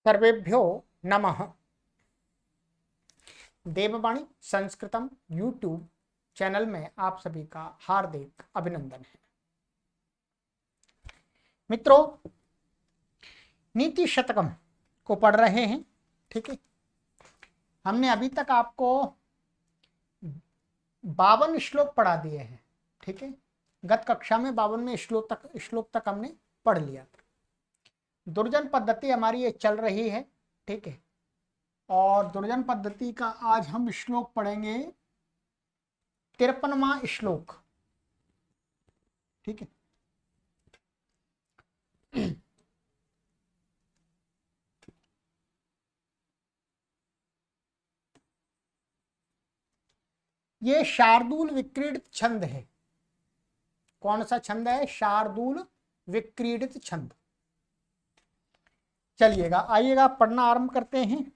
सर्वेभ्यो नमः। देववाणी संस्कृतम YouTube channel में आप सभी का हार्दिक अभिनंदन है। मित्रों, नीति शतकम को पढ़ रहे हैं। ठीक है, हमने अभी तक आपको 52 श्लोक पढ़ा दिए हैं। ठीक है, गत कक्षा में 52वें श्लोक तक हमने पढ़ लिया। दुर्जन पद्धति हमारी ये चल रही है। ठीक है, और दुर्जन पद्धति का आज हम श्लोक पढ़ेंगे 53वां श्लोक। ठीक है, ये शार्दूल विक्रीडित छंद है। कौन सा छंद है? शार्दूल विक्रीडित छंद। चलिएगा, आइएगा पढ़ना आरंभ करते हैं।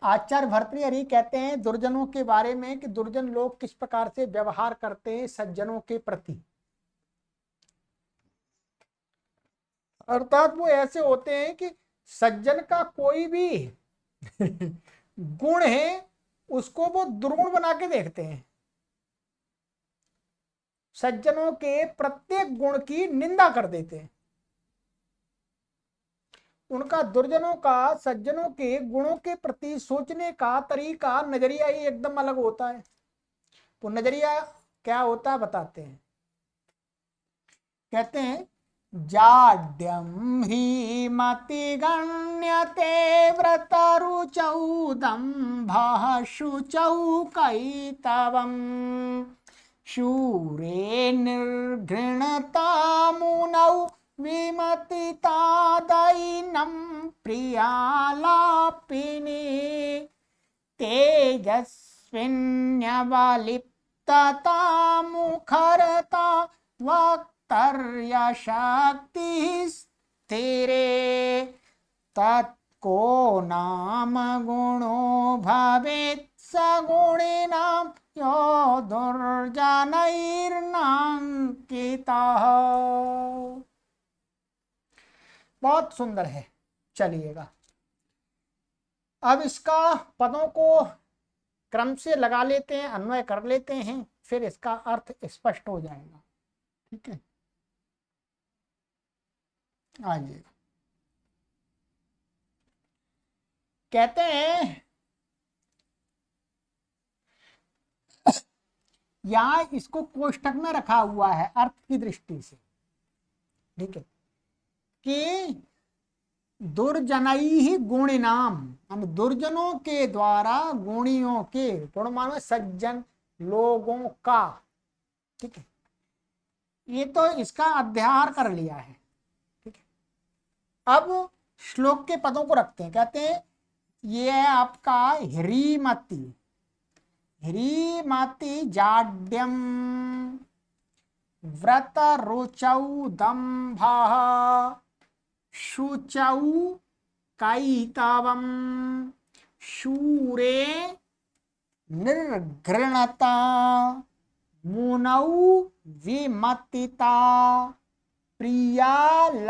आचार्य भर्तृहरि कहते हैं दुर्जनों के बारे में कि दुर्जन लोग किस प्रकार से व्यवहार करते हैं सज्जनों के प्रति। अर्थात वो ऐसे होते हैं कि सज्जन का कोई भी गुण है उसको वो दुर्गुण बना के देखते हैं। सज्जनों के प्रत्येक गुण की निंदा कर देते हैं। उनका दुर्जनों का सज्जनों के गुणों के प्रति सोचने का तरीका, नजरिया ही एकदम अलग होता है। तो नजरिया क्या होता है बताते हैं। कहते हैं जाड्यम ही मति गण्यते व्रतरुचौ दम्भः शुचौ कैतवम् शूरे निर्घृणता मुनौ विमतितादैनं प्रियालापिनी तेजस्विन्यवलिप्तता मुखरता वक्तर्यशक्ति स्थिरे तत्को नाम गुणो भवेत् सगुणिनां यो दुर्जनैर्नांकितः। बहुत सुंदर है। चलिएगा, अब इसका पदों को क्रम से लगा लेते हैं, अन्वय कर लेते हैं, फिर इसका अर्थ स्पष्ट हो जाएगा। ठीक है, आइएगा। कहते हैं यहां इसको कोष्टक में रखा हुआ है अर्थ की दृष्टि से। ठीक है, कि दुर्जनई गुणिनाम, दुर्जनों के द्वारा गुणियों के, गुण मानो सज्जन लोगों का। ठीक है, ये तो इसका अध्याहार कर लिया है। ठीक है, अब श्लोक के पदों को रखते हैं। कहते हैं ये है आपका ह्रीमति। ह्रीमति जाड्यम व्रत रुचौ दम्भः शुचौ कैतवम् शूरे निर्घृणता मुनौ विमतिता प्रियालापिनी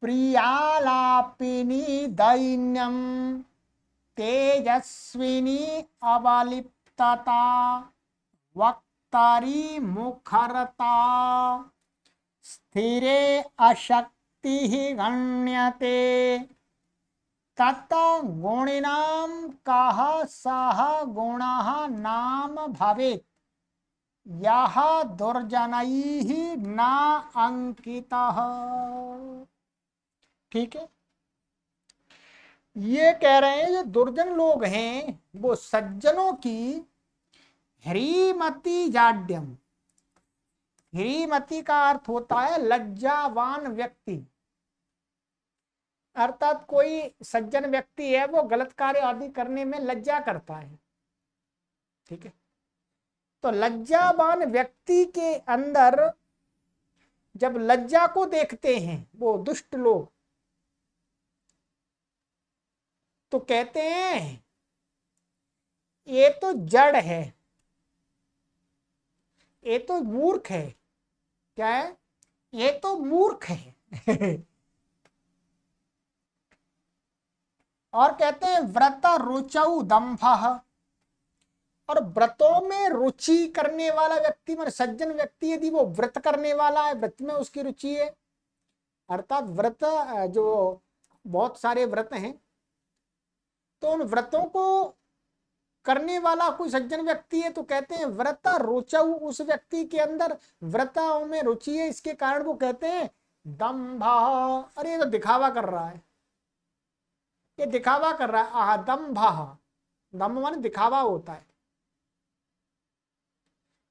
प्रियालापिनी दैन्यम तेजस्विनी अवलिप्तता वक्तारी मुखरता स्थिरे अशक्ति गण्यते तत् गुणिनां कः सः गुणः नाम भवेत् यह दुर्जनैः न अंकितः। ठीक है, ये कह रहे हैं जो दुर्जन लोग हैं वो सज्जनों की ह्रीमति जाड्यम। ह्रीमति का अर्थ होता है लज्जावान व्यक्ति। अर्थात कोई सज्जन व्यक्ति है वो गलत कार्य आदि करने में लज्जा करता है। ठीक है, तो लज्जावान व्यक्ति के अंदर जब लज्जा को देखते हैं वो दुष्ट लोग, तो कहते हैं ये तो जड़ है, ये तो मूर्ख है। क्या है? ये तो मूर्ख है। और कहते हैं व्रत रुचौ दंभ, और व्रतों में रुचि करने वाला व्यक्ति, मतलब सज्जन व्यक्ति यदि वो व्रत करने वाला है, व्रत में उसकी रुचि है, अर्थात व्रत जो बहुत सारे व्रत हैं, तो उन व्रतों को करने वाला कोई सज्जन व्यक्ति है, तो कहते हैं व्रत रुचौ, उस व्यक्ति के अंदर व्रतों में रुचि है, इसके कारण वो कहते हैं दंभ। अरे ये तो दिखावा कर रहा है, ये दिखावा कर रहा है। आह दंभ, दंभ माने दिखावा होता है।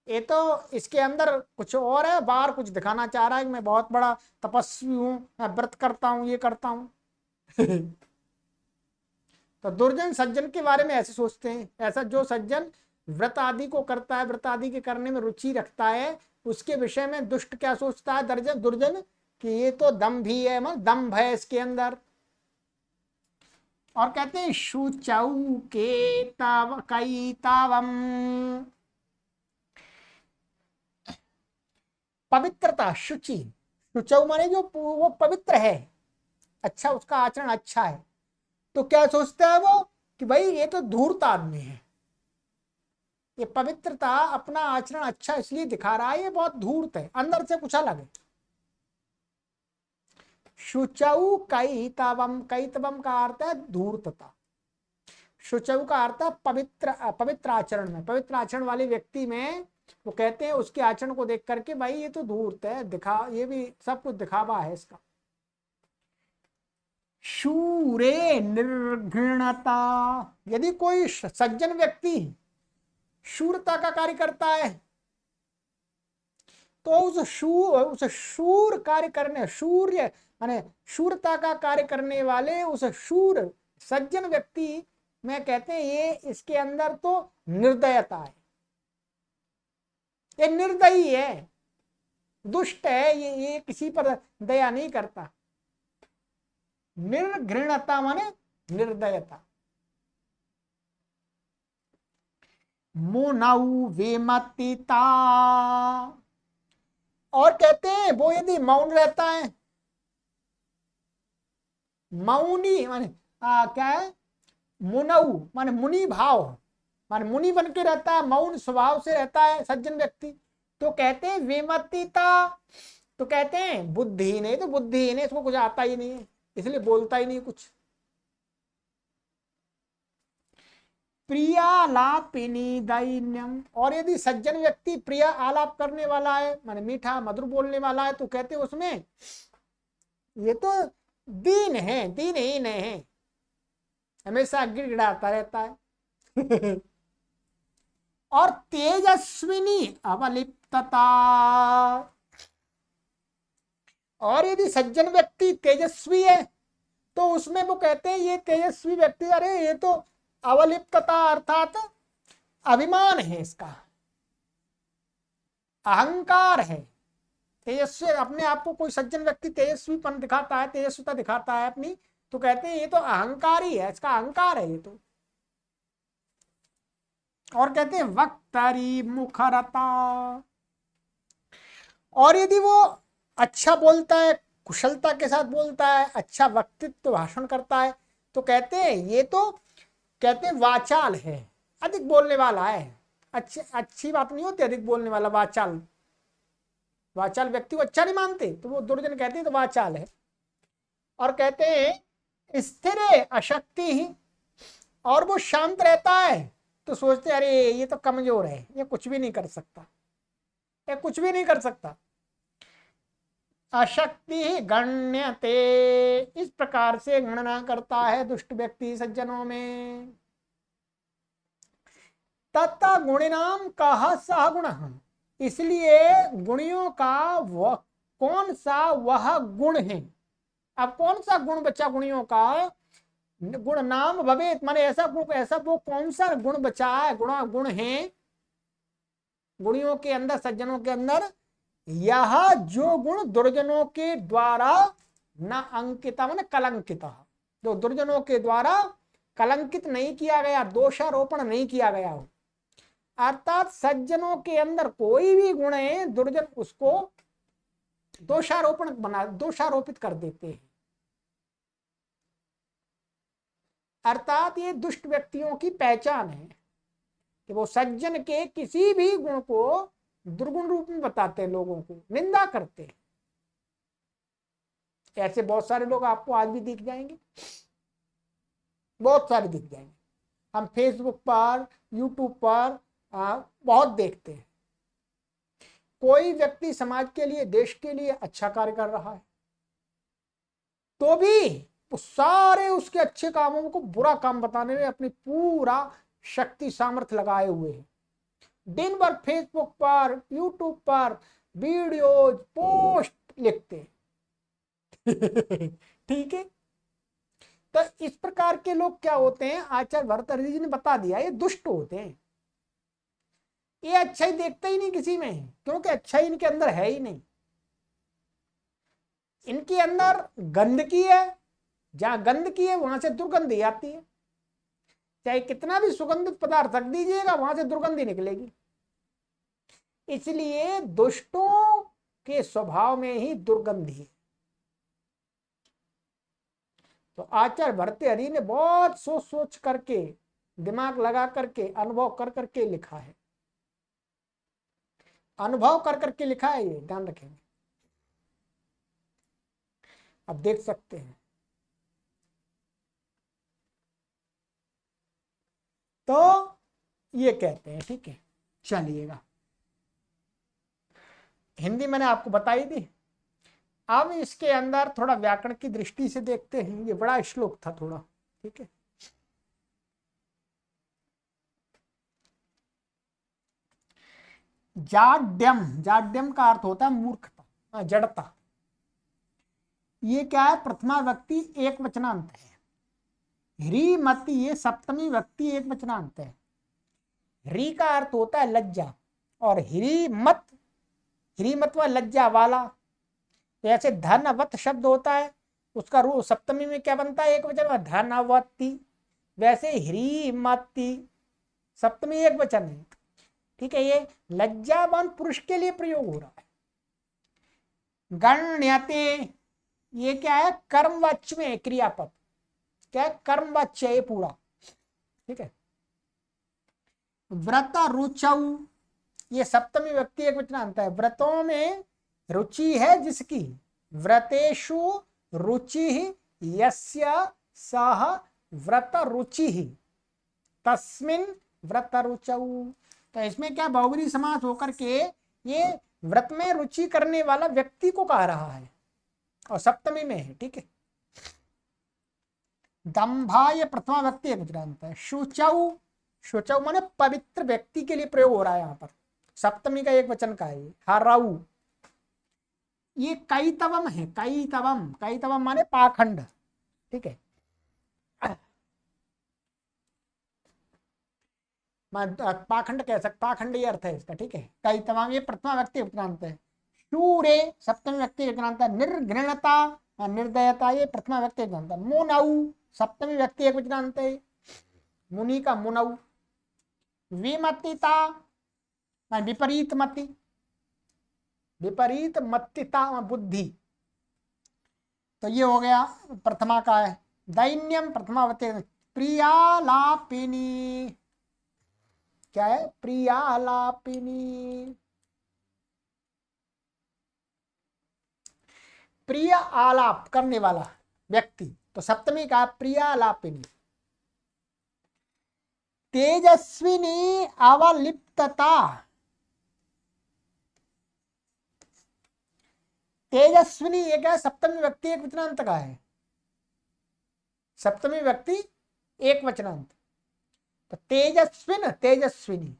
ये तो इसके अंदर कुछ और है, बाहर कुछ दिखाना चाह रहा है कि मैं बहुत बड़ा तपस्वी हूं, मैं व्रत करता हूं, ये करता हूं। तो दुर्जन सज्जन के बारे में ऐसे सोचते हैं। ऐसा जो सज्जन व्रत आदि को करता है, व्रत आदि के करने में रुचि रखता है, उसके विषय में दुष्ट क्या सोचता है दुर्जन कि ये तो दम्भ ही है, मतलब दम्भ है इसके अंदर। और कहते हैं शुचौ के ताव कई तावम, पवित्रता, शुचि, शुचौ माने जो वो पवित्र है, अच्छा उसका आचरण अच्छा है, तो क्या सोचता है वो कि भाई ये तो धूर्त आदमी है, ये पवित्रता अपना आचरण अच्छा इसलिए दिखा रहा है, ये बहुत धूर्त है, अंदर से कुछ अलग है। शुचौ कैतवम, कैतवम का अर्थ है धूर्तता, शुचौ का अर्थ है पवित्र, पवित्र आचरण में, पवित्र आचरण वाले व्यक्ति में वो कहते हैं उसके आचरण को देख करके भाई ये तो धूर्त है, दिखा, ये भी सब कुछ दिखावा है इसका। शूरे निर्घृणता, यदि कोई सज्जन व्यक्ति शूरता का कार्य करता है, तो उस शूर कार्य करने, शूर्य माने शूरता का कार्य करने वाले उस शूर सज्जन व्यक्ति में कहते हैं ये इसके अंदर तो निर्दयता है, ये निर्दयी है, दुष्ट है, ये किसी पर दया नहीं करता। निर्घृणता माने निर्दयता। मुनौ विमतिता, और कहते हैं वो यदि मौन रहता है, मौनी माने क्या है, मुनौ माने मुनि भाव, माने मुनि बन के रहता है, मौन स्वभाव से रहता है सज्जन व्यक्ति, तो कहते हैं विमतिता, तो कहते हैं बुद्धिहीन है, तो बुद्धिहीन है, इसको कुछ आता ही नहीं है, इसलिए बोलता ही नहीं कुछ। प्रियालापिनी दैन्यम, और यदि सज्जन व्यक्ति प्रिय आलाप करने वाला है, माने मीठा मधुर बोलने वाला है, तो कहते हैं उसमें ये तो दीन है, दीनहीन है, हमेशा गिड़गिड़ाता रहता है। और तेजस्विनी अवलिप्तता, और यदि सज्जन व्यक्ति तेजस्वी है, तो उसमें वो कहते हैं ये तेजस्वी व्यक्ति, अरे ये तो अवलिप्तता अर्थात अभिमान है, इसका अहंकार है, तेजस्वी, अपने आप को कोई सज्जन व्यक्ति तेजस्वीपन दिखाता है, तेजस्विता दिखाता है अपनी, तो कहते हैं ये तो अहंकारी है, इसका अहंकार है ये तो। और कहते हैं वक्तरी मुखरता, और यदि वो अच्छा बोलता है, कुशलता के साथ बोलता है, अच्छा वक्तित्व भाषण करता है, तो कहते हैं ये तो कहते हैं वाचाल है, अधिक बोलने वाला है। अच्छी बात नहीं होती अधिक बोलने वाला, वाचाल, वाचाल व्यक्ति को अच्छा नहीं मानते, तो वो दुर्जन कहते हैं तो वाचाल है। और कहते हैं स्थिर अशक्ति ही, और वो शांत रहता है, तो सोचते अरे ये तो कमजोर है, ये कुछ भी नहीं कर सकता, ये कुछ भी नहीं कर सकता। अशक्ति गण्यते, इस प्रकार से गणना करता है दुष्ट व्यक्ति सज्जनों में। तथा गुणिनाम कहा सह गुण, इसलिए गुणियों का वह कौन सा वह गुण है। अब कौन सा गुण बचा गुणियों का, गुण नाम भवेत, माने ऐसा गुण, ऐसा वो कौन सा गुण बचा है, गुण है गुणियों के अंदर, सज्जनों के अंदर, यह जो गुण दुर्जनों के द्वारा न अंकिता माने कलंकिता, जो दुर्जनों के द्वारा कलंकित नहीं किया गया, दोषारोपण नहीं किया गया हो। अर्थात सज्जनों के अंदर कोई भी गुण है, दुर्जन उसको दोषारोपित कर देते हैं। अर्थात ये दुष्ट व्यक्तियों की पहचान है कि वो सज्जन के किसी भी गुण को दुर्गुण रूप में बताते हैं, लोगों को निंदा करते हैं। ऐसे बहुत सारे लोग आपको आज भी दिख जाएंगे, बहुत सारे दिख जाएंगे। हम फेसबुक पर, यूट्यूब पर बहुत देखते हैं। कोई व्यक्ति समाज के लिए, देश के लिए अच्छा कार्य कर रहा है तो भी वो सारे उसके अच्छे कामों को बुरा काम बताने में अपनी पूरा शक्ति सामर्थ्य लगाए हुए हैं। दिन भर फेसबुक पर, यूट्यूब पर वीडियोज, पोस्ट लिखते हैं। ठीक है। तो इस प्रकार के लोग क्या होते हैं, आचार्य भर्तृहरि जी ने बता दिया, ये दुष्ट होते हैं। ये अच्छा ही देखते ही नहीं किसी में, क्योंकि अच्छा ही इनके अंदर है ही नहीं। इनके अंदर गंदगी है, जहां गंदगी है वहां से दुर्गंधी आती है। चाहे कितना भी सुगंधित पदार्थ रख दीजिएगा, वहां से दुर्गंधी निकलेगी। इसलिए दुष्टों के स्वभाव में ही दुर्गंधी है। तो आचार्य भर्तृहरि ने बहुत सोच सोच करके, दिमाग लगा करके, अनुभव कर करके लिखा है। अनुभव कर करके लिखा है, ये ध्यान रखेंगे। अब देख सकते हैं। तो ये कहते हैं, ठीक है। चलिएगा, हिंदी मैंने आपको बताई दी। अब इसके अंदर थोड़ा व्याकरण की दृष्टि से देखते हैं। ये बड़ा श्लोक था थोड़ा, ठीक है। जाड्यम, जाड्यम का अर्थ होता है मूर्खता, जड़ता। ये क्या है, प्रथमा व्यक्ति एक वचनांत है। ह्रीमति, ये सप्तमी व्यक्ति एक वचनांत है। ह्री का अर्थ होता है लज्जा, और ह्रीमत, ह्रीमत व लज्जा वाला। जैसे धनवत शब्द होता है, उसका रूप सप्तमी में क्या बनता है, एक वचन में धनवती। वैसे ह्रीमती सप्तमी एक वचन है, ठीक है। ये लज्जावान पुरुष के लिए प्रयोग हो रहा है। गण्यते, ये क्या है, कर्मवाच्य में क्रियापद, क्या है, कर्मवाच्य है पूरा, ठीक है। व्रत रुचौ, ये सप्तमी व्यक्ति एक वचनांत है। व्रतों में रुचि है जिसकी, व्रतेषु रुचि यस्य सह व्रत रुचि तस्मिन् व्रत रुचौ। तो इसमें क्या, बहुब्रीहि समास होकर के ये व्रत में रुचि करने वाला व्यक्ति को कह रहा है, और सप्तमी में है, ठीक है। दंभा, ये प्रथमा व्यक्ति एक वचनांत है। शुचौ, शुचौ माने पवित्र व्यक्ति के लिए प्रयोग हो रहा है यहाँ पर, सप्तमी का एक वचन का है। हरऊ, ये कैतवम है, कैतवम, कैतवम माने पाखंड, ठीक है। पाखंड कह सकता, पाखंड ये अर्थ है इसका, ठीक है। कैतवम, ये प्रथमा व्यक्ति वचनांत है। शूरे, सप्तमी व्यक्ति वचनांत है। निर्घृणता, निर्दयता, ये प्रथमा व्यक्ति वचनांत है। मुनऊ, सप्तमी व्यक्ति एक वचनांत है। मुनि का मुनऊ। विमतिता, विपरीत मति, विपरीत मत्तिता बुद्धि, तो ये हो गया प्रथमा का है। दैन्यम, प्रथमा व्यक्ति। प्रियालापिनी, क्या है, प्रियालापिनी, प्रिय आलाप करने वाला व्यक्ति, तो सप्तमी का प्रियालापिनी। तेजस्विनी अवलिप्तता, तेजस्विनी एक है, सप्तमी व्यक्ति एक वचनांत का है। सप्तमी व्यक्ति एक वचनांत, तो तेजस्विन, तेजस्विनी।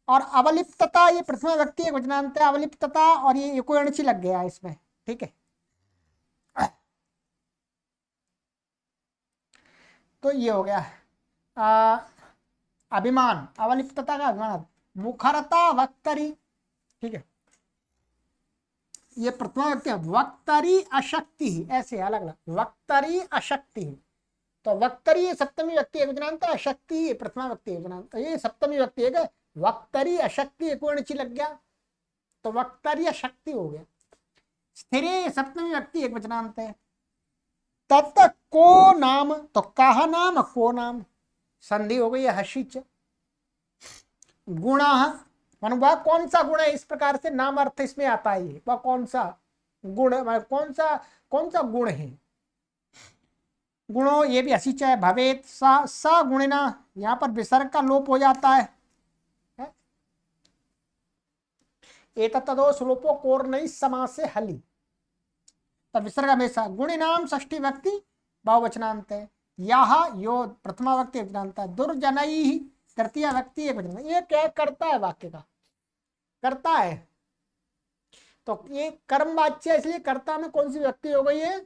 और अवलिप्तता, ये प्रथमा व्यक्ति एक वचनांत है। अवलिप्तता, और ये एको अणची लग गया इसमें, ठीक है। तो ये हो गया अभिमान, अवलिप्तता का अभिमान। मुखरता, वक्तरी, ठीक है। ये प्रथमा व्यक्ति, वक्तरी अशक्ति, ऐसे अलग अलग, वक्तरी अशक्ति। तो वक्तरी ये सप्तमी व्यक्ति एकवचनांत, अशक्ति ये प्रथमा व्यक्ति एकवचनांत, ये सप्तमी व्यक्ति एक, वक्तरी अशक्ति एक वर्णची लग गया तो वक्तरी अशक्ति हो गया। स्थिरे ये सप्तमी व्यक्ति एकवचनांत है। तत् को नाम, तो कहा नाम को नाम, संधि हो गई है हर्षिच। गुण, मान वह कौन सा गुण है, इस प्रकार से नाम अर्थ इसमें आता है, वह कौन सा गुण, कौन सा गुण है। गुणों ये भी हसीचा है। भवेत सा गुणिना, यहां पर विसर्ग का लोप हो जाता है। एतत्तदो श्लोपो कोर्नई समास से हली, तब विसर्ग हमेशा। गुणिनाम षष्ठी व्यक्ति बहुवचनांत है। यह यो प्रथमा व्यक्ति एकवचनांत है। दुर्जनई तृतीय व्यक्ति एकवचनांत। ये क्या करता है, वाक्य का करता है, तो ये कर्म वाच्य, इसलिए कर्ता में कौन सी व्यक्ति हो गई है,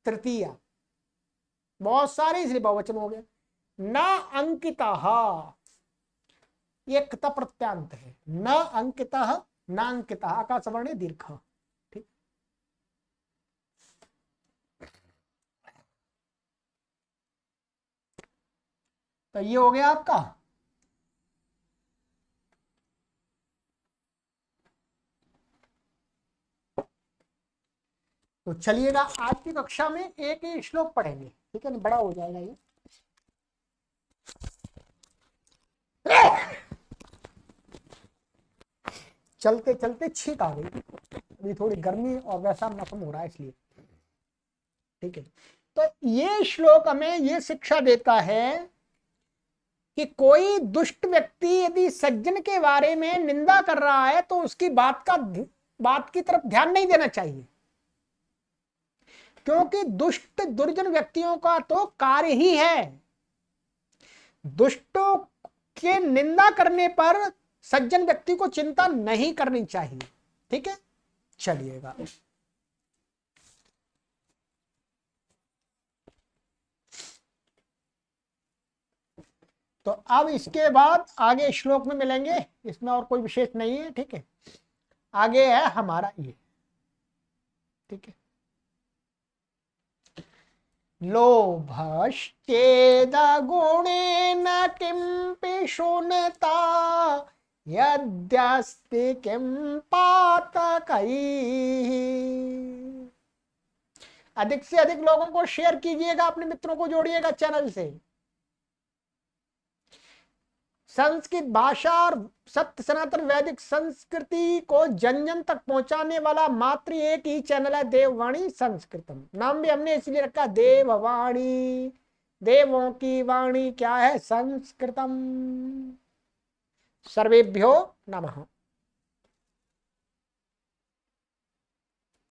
तृतीया, बहुत सारे इसलिए बहुवचन हो गए। न अंकितः, ये कृत प्रत्यांत है। न अंकितः, न अंकितः, आकाश वर्ण दीर्घ, ठीक। तो ये हो गया आपका। तो चलिएगा आज की कक्षा में एक ही श्लोक पढ़ेंगे, ठीक है ना, बड़ा हो जाएगा ये। चलते चलते छींक आ गई, अभी थोड़ी गर्मी और वैसा मौसम हो रहा है इसलिए, ठीक है। तो ये श्लोक हमें ये शिक्षा देता है कि कोई दुष्ट व्यक्ति यदि सज्जन के बारे में निंदा कर रहा है तो उसकी बात की तरफ ध्यान नहीं देना चाहिए, क्योंकि दुष्ट दुर्जन व्यक्तियों का तो कार्य ही है। दुष्टों के निंदा करने पर सज्जन व्यक्ति को चिंता नहीं करनी चाहिए, ठीक है। चलिएगा, तो अब इसके बाद आगे श्लोक में मिलेंगे, इसमें और कोई विशेष नहीं है, ठीक है। आगे है हमारा ये, ठीक है। लोभश्चेद गुणेन किंपि शून्यता यद्यस्ति किं पातकैः। अधिक से अधिक लोगों को शेयर कीजिएगा, अपने मित्रों को जोड़िएगा चैनल से। संस्कृत भाषा और सत्य सनातन वैदिक संस्कृति को जन जन तक पहुंचाने वाला मात्र एक ही चैनल है देववाणी संस्कृतम। नाम भी हमने इसलिए रखा देववाणी, देवों की वाणी क्या है, संस्कृतम। सर्वेभ्यो नमः।